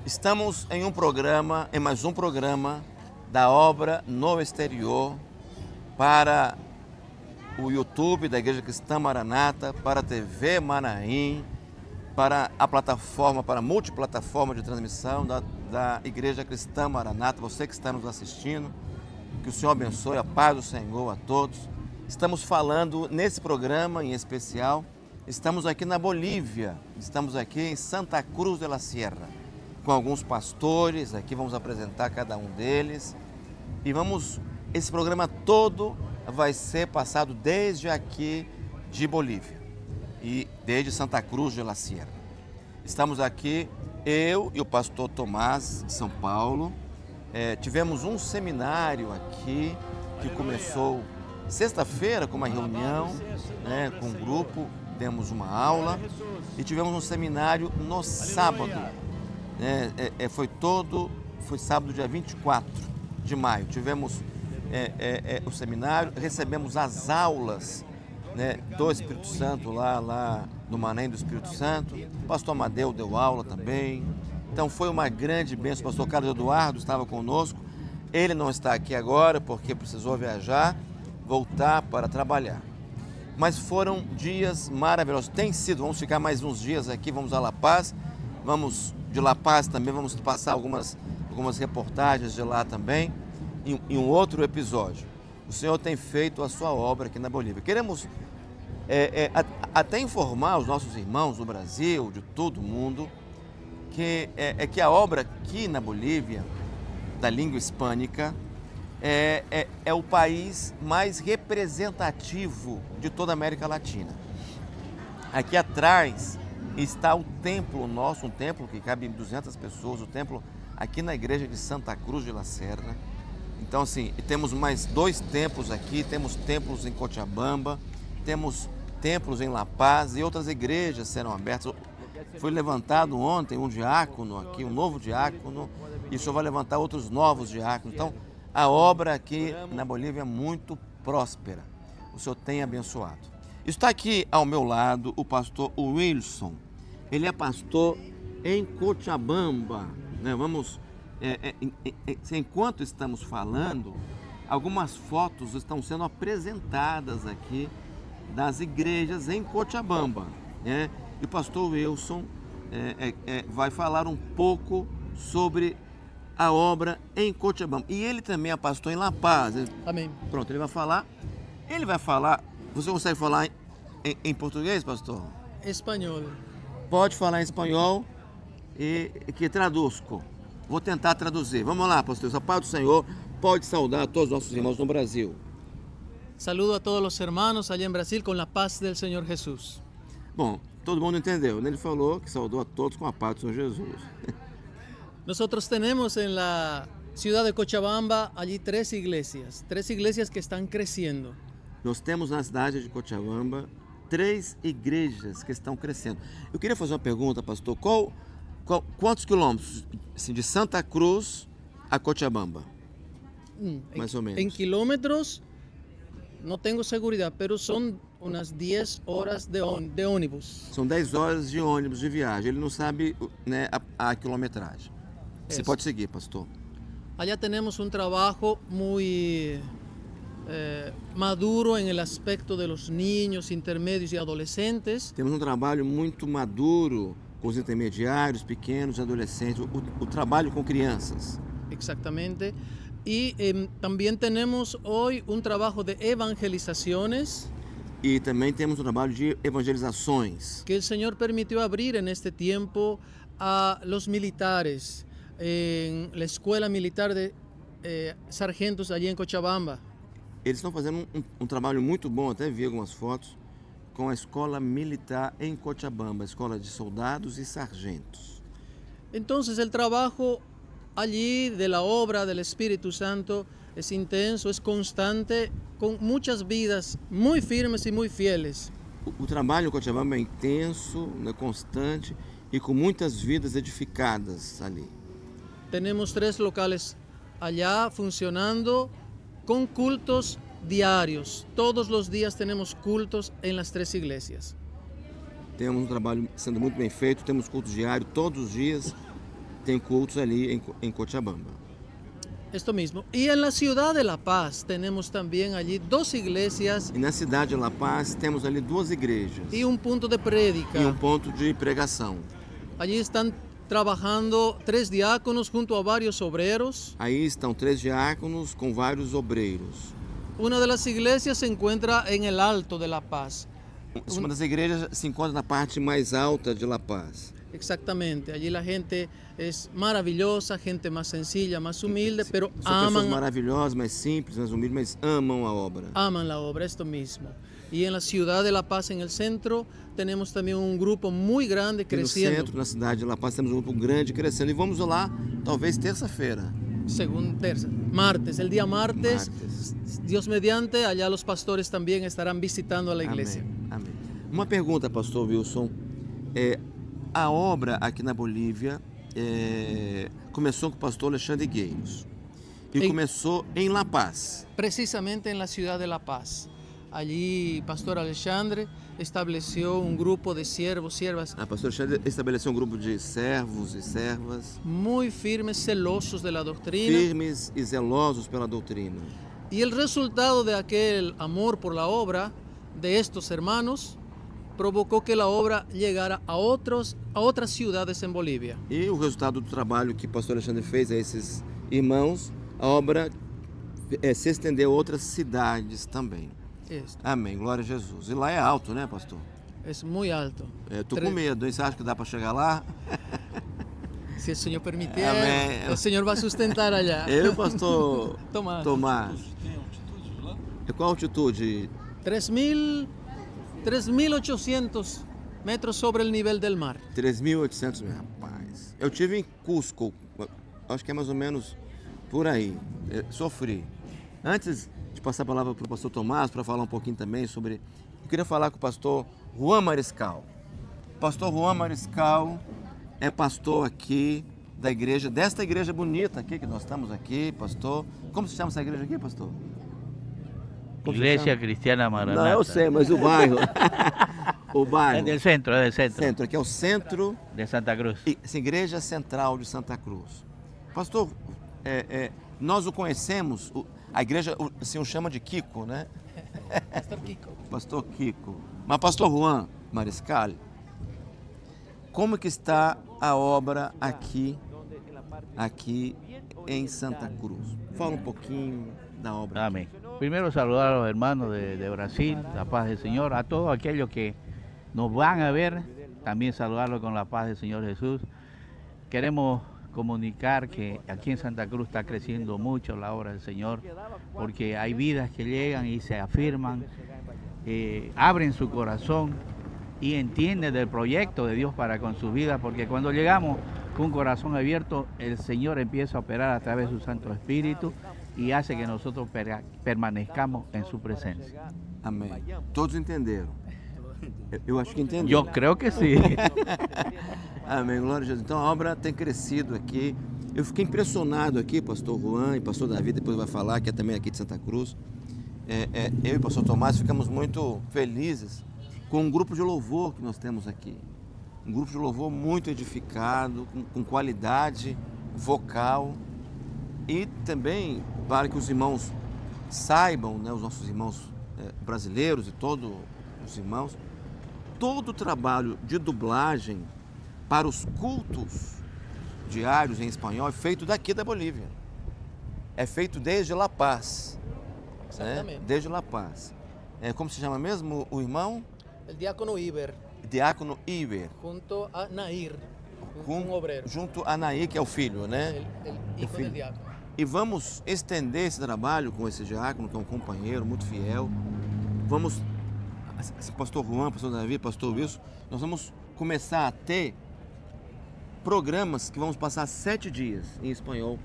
Estamos em mais um programa da obra no exterior para o YouTube da Igreja Cristã Maranata, para a TV Manaim, para a plataforma, para a multiplataforma de transmissão da Igreja Cristã Maranata. Você que está nos assistindo, que o Senhor abençoe, a paz do Senhor a todos. Estamos falando nesse programa em especial, estamos aqui na Bolívia, estamos aqui em Santa Cruz de la Sierra, com alguns pastores, aqui vamos apresentar cada um deles. E esse programa todo vai ser passado desde aqui de Bolívia e desde Santa Cruz de la Sierra. Estamos aqui, eu e o pastor Tomás, de São Paulo. Tivemos um seminário aqui que começou sexta-feira com uma reunião, com um grupo, demos uma aula e tivemos um seminário no sábado. Foi sábado, dia 24 de maio. Tivemos o seminário, recebemos as aulas do Espírito Santo lá no Manem do Espírito Santo. O pastor Amadeu deu aula também. Então foi uma grande bênção. O pastor Carlos Eduardo estava conosco. Ele não está aqui agora porque precisou viajar, voltar para trabalhar. Mas foram dias maravilhosos. Vamos ficar mais uns dias aqui, vamos a La Paz. De La Paz também vamos passar algumas reportagens de lá também, em um outro episódio. O Senhor tem feito a sua obra aqui na Bolívia. Queremos até informar os nossos irmãos do Brasil, de todo mundo, que a obra aqui na Bolívia, da língua hispânica, é o país mais representativo de toda a América Latina. Aqui atrás está o templo nosso, um templo que cabe 200 pessoas, o templo aqui na igreja de Santa Cruz de la Sierra. Então, assim, temos mais 2 templos aqui, temos templos em Cochabamba, temos templos em La Paz e outras igrejas serão abertas. Foi levantado ontem um diácono aqui, um novo diácono, e o Senhor vai levantar outros novos diáconos. Então, a obra aqui na Bolívia é muito próspera. O Senhor tem abençoado. Está aqui ao meu lado o pastor Wilson. Ele é pastor em Cochabamba. Enquanto estamos falando, algumas fotos estão sendo apresentadas aqui das igrejas em Cochabamba. E o pastor Wilson vai falar um pouco sobre a obra em Cochabamba. E ele também é pastor em La Paz. Amém. Pronto, ele vai falar. Você consegue falar em português, pastor? Espanhol. Pode falar em espanhol e que traduzco. Vou tentar traduzir. Vamos lá, pastor. A paz do Senhor pode saudar a todos os nossos irmãos no Brasil. Saludo a todos os hermanos allá em Brasil com a paz do Senhor Jesus. Bom, todo mundo entendeu. Ele falou que saudou a todos com a paz do Senhor Jesus. Nosotros tenemos en la ciudad de Cochabamba allí 3 iglesias que están creciendo. Nós temos na cidade de Cochabamba 3 igrejas que estão crescendo. Eu queria fazer uma pergunta, pastor. Quantos quilômetros assim, de Santa Cruz a Cochabamba? Mais ou menos. En kilómetros no tengo seguridad, pero son unas 10 horas de ônibus. São 10 horas de ônibus de viagem. Ele não sabe a quilometragem. Você pode seguir, pastor. Allá tenemos un trabajo muy maduro en el aspecto de los niños, intermedios y adolescentes. Temos um trabalho muito maduro com os intermediários, pequenos e adolescentes, o trabalho com crianças. Exactamente. Y también tenemos hoy un trabajo de evangelizaciones. E também temos um trabalho de evangelizações. Que el Señor permitió abrir en este tiempo a los militares en la escuela militar de sargentos allí en Cochabamba. Eles estão fazendo um trabalho muito bom, até vi algumas fotos, com a escola militar em Cochabamba, a escola de soldados e sargentos. Entonces el trabajo allí de la obra del Espíritu Santo es intenso, es constante, con muchas vidas muy firmes y muy fieles. O trabalho em Cochabamba é intenso, constante e com muitas vidas edificadas ali. Tenemos 3 locales allá funcionando con cultos diarios. Todos los días tenemos cultos en las 3 iglesias. Temos um trabalho sendo muito bem feito, temos cultos diários todos os dias tem cultos ali em Cochabamba. Esto mismo. Y en la ciudad de La Paz tenemos también allí 2 iglesias E na cidade de La Paz temos ali 2 igrejas y un punto de prédica. e um ponto de pregação. Allí están trabajando 3 diáconos junto a varios obreros. Aí estão 3 diáconos com vários obreiros. Una de las iglesias se encuentra en el Alto de La Paz. Uma das igrejas se encontra na parte mais alta de La Paz. Exactamente, allí la gente es maravillosa, gente más sencilla, más humilde, pero São pessoas aman, maravilhosas, mais simples, mais humildes, mas amam a obra. aman la obra, esto mismo. Y en la ciudad de La Paz, en el centro, tenemos también un grupo muy grande E no creciendo. centro, na cidade de La Paz, temos um grupo grande crescendo. E vamos lá, talvez terça-feira. Martes, el día martes, Martes. Dios mediante, allá los pastores también estarán visitando a la iglesia. Amém. Amém. Uma pergunta, pastor Wilson. A obra aqui na Bolívia começou com o pastor Alexandre Gueiros. E começou em La Paz. Precisamente en la ciudad de La Paz. Allí, Pastor Alexandre estableció un grupo de siervos, siervas A pastor Alexandre estabeleceu um grupo de servos e servas muy firmes, celosos de la doctrina. firmes e zelosos pela doutrina. Y el resultado de aquel amor por la obra de estos hermanos provocó que la obra llegara a otras ciudades en Bolivia. E o resultado do trabalho que o pastor Alexandre fez a esses irmãos, a obra se estendeu a outras cidades também. Esto Amém, glória a Jesus. E lá é alto, né, pastor? es muy alto. Tô com medo, hein? Você acha que dá para chegar lá? Si el Señor permitiera, Amén. el Señor va a sustentar allá. Eu, pastor Tomás. Tomás. E qual a altitude? 3.800 metros sobre el nivel del mar. 3.800 metros. Rapaz. Eu tive em Cusco, acho que é mais ou menos por aí. Sofri. Antes de passar a palavra para o pastor Tomás, para falar um pouquinho também sobre... Eu queria falar com o pastor Juan Mariscal. O pastor Juan Mariscal é pastor aqui da igreja, desta igreja bonita aqui que nós estamos aqui, pastor. Como se chama essa igreja aqui, pastor? Como se Iglesia chama? Cristiana Maranata. Não, eu sei, mas o bairro. O Es bairro. del centro, es del centro. Centro, aqui é o centro, De Santa Cruz. essa igreja central de Santa Cruz. Pastor, nós o conhecemos, a igreja assim, o chama de Kiko, né? Pastor Kiko. Pastor Kiko. Mas pastor Juan Mariscal, como que está a obra aqui em Santa Cruz? Fala um pouquinho da obra. Amén. Primero saludar a los hermanos de Brasil, la paz del Señor, a todos aquellos que nos van a ver, también saludarlos con la paz del Señor Jesús. Queremos comunicar que aquí en Santa Cruz está creciendo mucho la obra del Señor, porque hay vidas que llegan y se afirman, abren su corazón y entienden del proyecto de Dios para con sus vidas, porque cuando llegamos con un corazón abierto, el Señor empieza a operar a través de su Santo Espíritu y hace que nosotros permanezcamos en su presencia. Amém. Todos entenderam? Eu acho que entenderam. Yo creo que sí. Amém, glória a Jesus. Então a obra tem crescido aqui. Eu fiquei impressionado aqui, pastor Juan e pastor Davi, depois vai falar, que é também aqui de Santa Cruz. Eu e o pastor Tomás ficamos muito felizes com um grupo de louvor que nós temos aqui. Um grupo de louvor muito edificado, com qualidade vocal. E também, para que os irmãos saibam, né, os nossos irmãos brasileiros e todos os irmãos, todo o trabalho de dublagem para os cultos diários em espanhol é feito daqui da Bolívia. É feito desde La Paz. Exatamente. Desde La Paz. Como se chama mesmo o irmão? El diácono Iber, Diácono Iber. junto a Nair, un obrero. Junto a Nair, que é o filho, né? El hijo del diácono. E vamos estender esse trabalho com esse diácono, que é um companheiro muito fiel. Vamos, pastor Juan, pastor Davi, pastor Wilson, nós vamos começar a ter programas que vamos passar 7 dias em espanhol,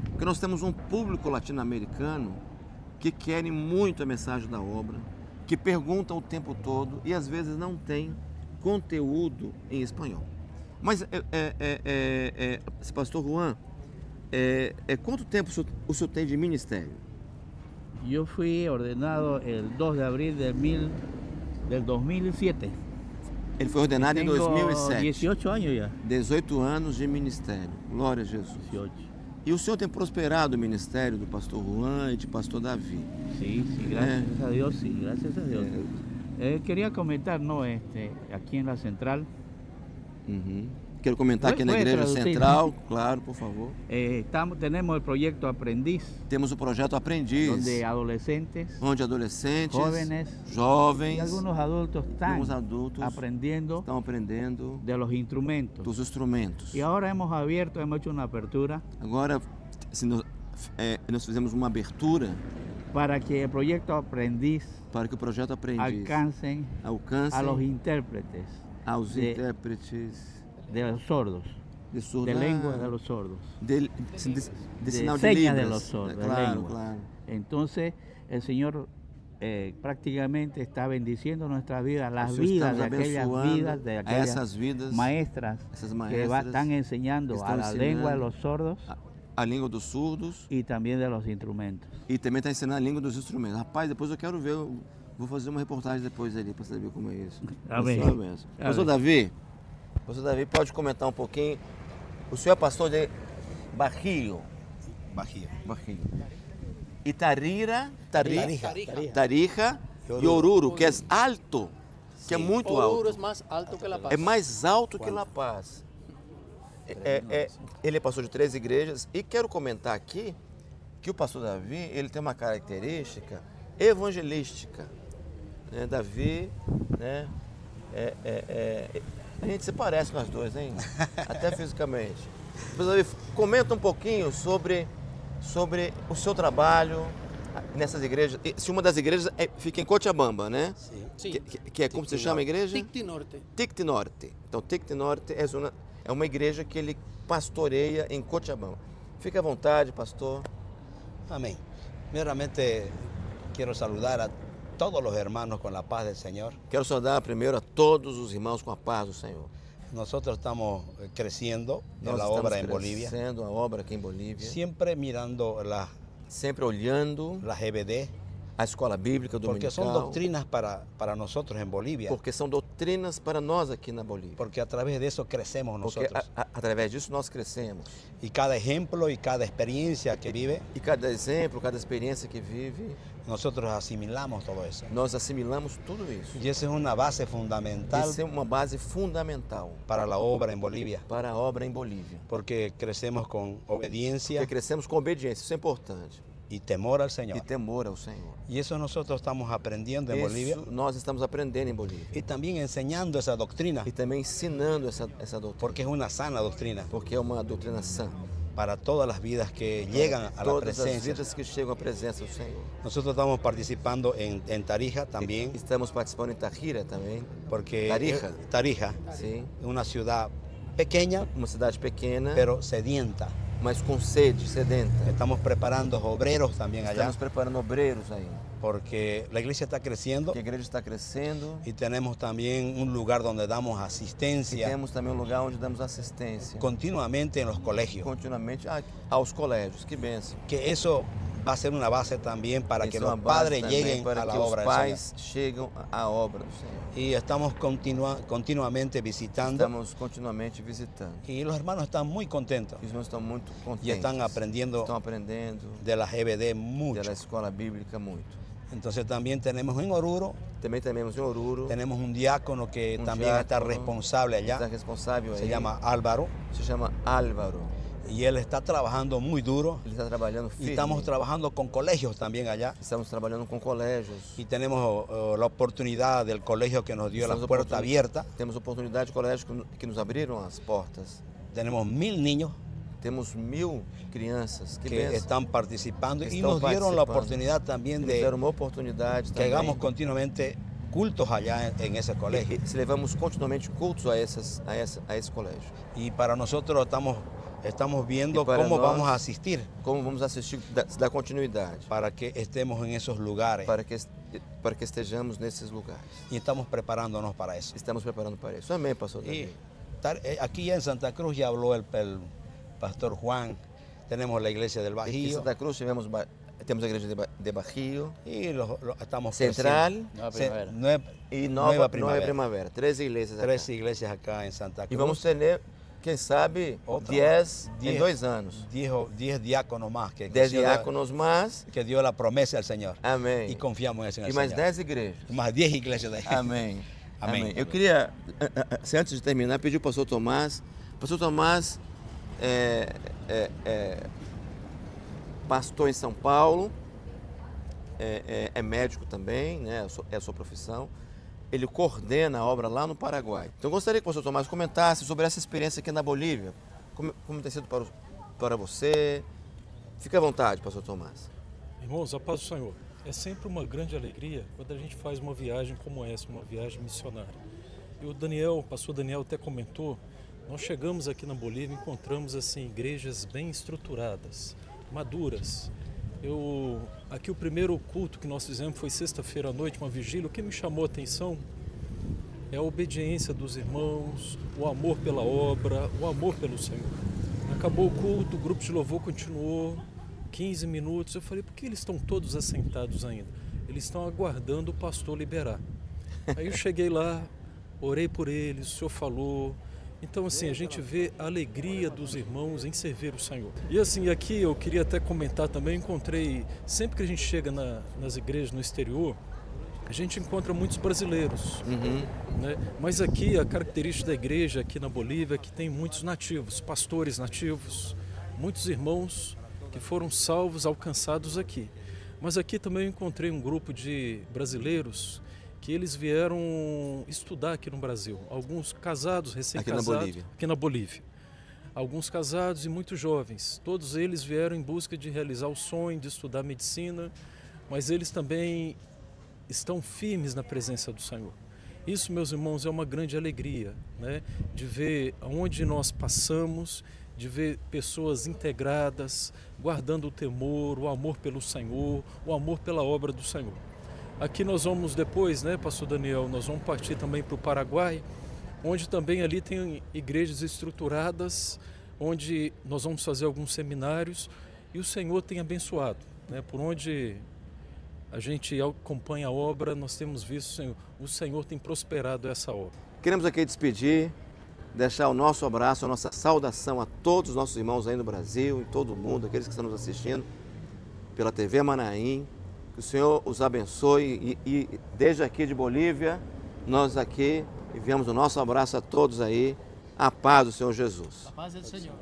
porque nós temos um público latino-americano que querem muito a mensagem da obra, que perguntam o tempo todo e às vezes não tem conteúdo em espanhol. Mas, pastor Juan, quanto tempo o senhor tem de ministério? Yo fui ordenado el 2 de abril del 2007. Ele foi ordenado em Tengo 2007. 18 años ya. 18 anos de ministério. Glória a Jesus. 18. E o senhor tem prosperado o ministério do pastor Juan e de pastor Davi. Sí, sí, gracias a Dios, sí, gracias a Dios. Quería comentar, ¿no? Aquí en la central, Uhum. Quero comentar aqui na Puede Igreja traduzir, Central, claro, por favor. tenemos el proyecto Aprendiz, Temos o projeto Aprendiz, donde adolescentes onde adolescentes, jóvenes y jovens, algunos adultos están alguns adultos aprendiendo estão aprendendo de los instrumentos. dos instrumentos. Y ahora hemos hecho una apertura Agora, se nós fizemos uma abertura para que el proyecto Aprendiz para que o projeto Aprendiz alcance alcance a los intérpretes aos de- intérpretes de los sordos, de surdo, de lengua de los sordos, de sinal de señas de libras. los sordos, de Claro, lengua. claro. Entonces, el Señor prácticamente está bendiciendo nuestras vidas, las O Senhor está vidas nos de aquellas abençoando vidas, de a aquellas essas vidas, maestras essas que maestras están enseñando estão a la lengua de ensinando los sordos a língua dos surdos y también de los instrumentos. e também está ensinando a língua dos instrumentos. Rapaz, depois eu quero ver, vou fazer uma reportagem depois ali para saber como é isso. Amém. Isso é uma benção. Amém. Pastor Davi, pode comentar um pouquinho. O senhor é pastor de Barrio. Bajío. Barrio. E Tarija Tarija. e Oruro, que é alto, que é muito Oruro alto. es más alto que La Paz. É mais alto que La Paz. Ele é pastor de 3 igrejas e quero comentar aqui que o pastor Davi ele tem uma característica evangelística. Né? Davi, né? A gente se parece nós dois, hein? Até fisicamente. Pastor Davi, comenta um pouquinho sobre o seu trabalho nessas igrejas. Se uma das igrejas fica em Cochabamba, né? Sí. Sí. Que é como se chama a igreja? Ticti Norte. Ticti Norte. Então, Ticti Norte é uma igreja que ele pastoreia em Cochabamba. Fique à vontade, pastor. Amén. Primeramente quiero saludar a todos los hermanos con la paz del Señor. Quero saudar primeiro a todos os irmãos com a paz do Senhor. Nosotros estamos creciendo en Nós la estamos obra en Bolivia, crescendo a obra aqui em Bolívia, siempre mirando sempre olhando la GBD, a escola bíblica porque son dominical, doctrinas para nosotros en Bolivia, porque são doutrinas para nós aqui na Bolívia. porque a través de eso crecemos Porque nosotros. através disso nós crescemos. Y cada ejemplo y cada experiencia que vive, E cada exemplo, cada experiência que vive, nosotros asimilamos todo eso. nós assimilamos tudo isso. Y esa es una base fundamental Isso é uma base fundamental para la obra en Bolivia, para a obra em Bolívia. porque crecemos con obediencia Porque crescemos com obediência, isso é importante. y temor al E Señor. temor ao Senhor. Y eso nosotros estamos aprendiendo en Bolivia Isso nós estamos aprendendo em Bolívia. y también enseñando esa doctrina, E também ensinando essa doutrina. porque es una sana doctrina Porque é uma doutrina sã. para todas las vidas que llegan a la Todas as presencia. vidas que chegam à presença do Senhor. Nosotros estamos participando en Tarija también, Estamos participando em Tarija também. porque Tarija. Tarija Sim. es una ciudad pequeña, Uma cidade pequena, pero sedienta. mas com sede, sedenta. Estamos preparando obreros también allá, Estamos preparando obreiros aí. porque la iglesia está creciendo Que a igreja está crescendo. y tenemos también un lugar donde damos E asistencia temos também um lugar onde damos assistência continuamente en los colegios. continuamente aos colégios. Que bênção. Que eso va a ser una base también para que Isso é uma los base padres também lleguen para a la que os obra del Señor. pais chegam à obra do Senhor. Y estamos continuamente visitando Estamos continuamente visitando. y los hermanos están muy contentos Os irmãos estão muito contentes. y están aprendiendo Estão aprendendo de la GBD mucho. da escola bíblica muito. Entonces también tenemos en Oruro, Também temos em Oruro. tenemos un diácono que Un también está diácono responsable Está allá, responsável se aí. llama Álvaro, Se chama Álvaro. y él está trabajando muy duro Ele está trabalhando y firme. estamos trabajando con colegios también allá. Estamos trabalhando com colégios. Y tenemos la oportunidad del colegio que nos dio la Estamos puerta abierta. Temos oportunidade de colégios que nos abriram as portas. Tenemos 1000 niños Temos 1000 crianças que, que bênção. están participando y Estão nos dieron la participando. oportunidad también Nos deram de uma oportunidade que também. hagamos continuamente cultos allá en ese colegio. Se levamos continuamente cultos a esse colégio. Y para nosotros estamos viendo Y para cómo nós- vamos a asistir Como vamos assistir da continuidade para que estemos en esos lugares. para que estejamos nesses lugares. Y estamos preparándonos para eso. Estamos preparando para isso. Amém, pastor Y Davi. aquí en Santa Cruz ya habló el pastor Juan. Tenemos la iglesia del Em Bajío. Santa Cruz temos a igreja de Bajío, y estamos Central Nueva creciendo. Primavera. e Nueva Nova Primavera. Primavera. 3 igrejas acá. 3 iglesias acá en Santa Cruz. E vamos ter, quem sabe, Outra. 10 em 10. 2 anos. 10 diáconos más. Que 10 dio diáconos mais. que dio la promesa al Señor. Amém. Y confiamos en eso. En E el mais Señor. 10 igrejas. Y más 10 iglesias de ahí. Amém. Amém. Eu queria, antes de terminar, pedir ao pastor Tomás. Pastor Tomás pastor em São Paulo, é médico também, né? É a sua profissão. Ele coordena a obra lá no Paraguai. Então eu gostaria que o pastor Tomás comentasse sobre essa experiência aqui na Bolívia. Como tem sido para você? Fique à vontade, pastor Tomás. Irmãos, a paz do Senhor. É sempre uma grande alegria quando a gente faz uma viagem como essa, uma viagem missionária. E o pastor Daniel até comentou, nós chegamos aqui na Bolívia e encontramos assim, igrejas bem estruturadas, maduras. Aqui o primeiro culto que nós fizemos foi sexta-feira à noite, uma vigília. O que me chamou a atenção é a obediência dos irmãos, o amor pela obra, o amor pelo Senhor. Acabou o culto, o grupo de louvor continuou 15 minutos. Eu falei, por que eles estão todos assentados ainda? Eles estão aguardando o pastor liberar. Aí eu cheguei lá, orei por eles, o Senhor falou. Então, assim, a gente vê a alegria dos irmãos em servir o Senhor. E assim, aqui eu queria até comentar também, encontrei, sempre que a gente chega nas igrejas no exterior, a gente encontra muitos brasileiros, né? Mas aqui a característica da igreja aqui na Bolívia é que tem muitos nativos, pastores nativos, muitos irmãos que foram salvos, alcançados aqui. Mas aqui também eu encontrei um grupo de brasileiros que eles vieram estudar aqui no Brasil. Alguns casados, recém-casados, aqui na Bolívia. Alguns casados e muito jovens. Todos eles vieram em busca de realizar o sonho de estudar medicina, mas eles também estão firmes na presença do Senhor. Isso, meus irmãos, é uma grande alegria, né? De ver aonde nós passamos, de ver pessoas integradas, guardando o temor, o amor pelo Senhor, o amor pela obra do Senhor. Aqui nós vamos depois, né, pastor Daniel, nós vamos partir também para o Paraguai, onde também ali tem igrejas estruturadas, onde nós vamos fazer alguns seminários e o Senhor tem abençoado, né? Por onde a gente acompanha a obra, nós temos visto o Senhor tem prosperado essa obra. Queremos aqui despedir, deixar o nosso abraço, a nossa saudação a todos os nossos irmãos aí no Brasil, em todo o mundo, aqueles que estão nos assistindo pela TV Manaim. Que o Senhor os abençoe e desde aqui de Bolívia, nós aqui enviamos o nosso abraço a todos aí, a paz do Senhor Jesus. A paz do Senhor.